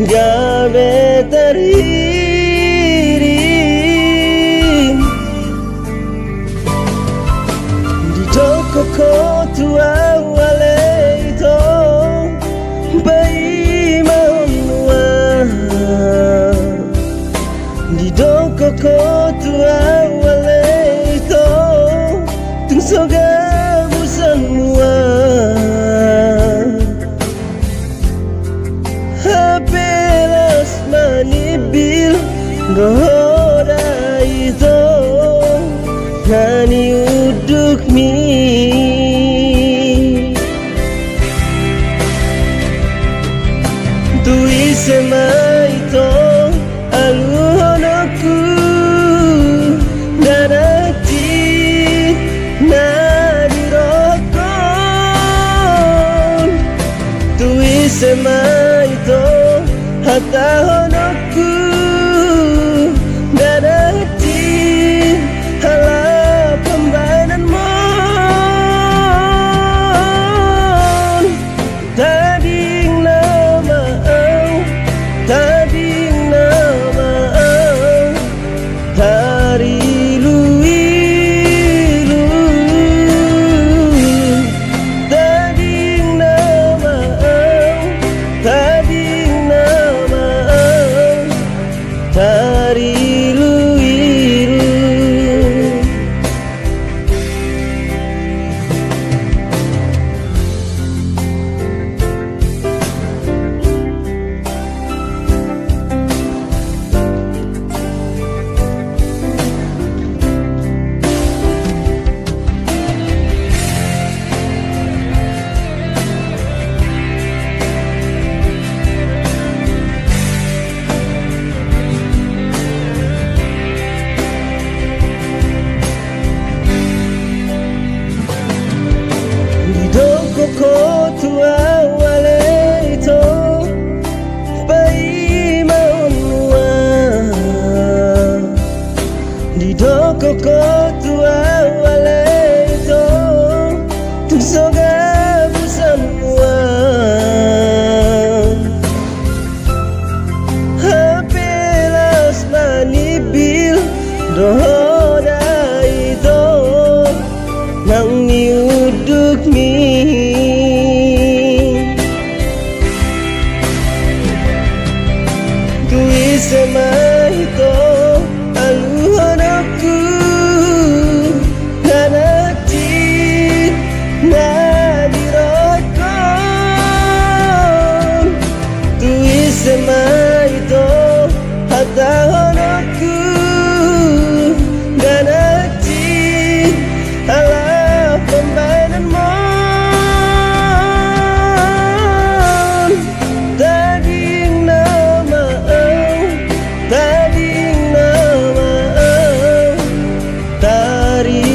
gabe tariri di toko kotua wale ito bai maunwa di toko kotua wale ito tungsoga busan mua hapelas manibil roda ito nani uduk mi tuisema ito aluhonoku darati nadirokon tuisema ito hatahonoku darati hala pembainan mon tading nama tading nama dari luilu tading nama tading nama dari luilu kotua wale ito bai maunwa di doko kotua wale ito tungsoga busan mua hapelas manibil roda ito nang niuduk mi tuisema ito aluhonoku darati nadirokon tuisema ito hatahonoku darati hala pembainan mon tading nama tading nama dari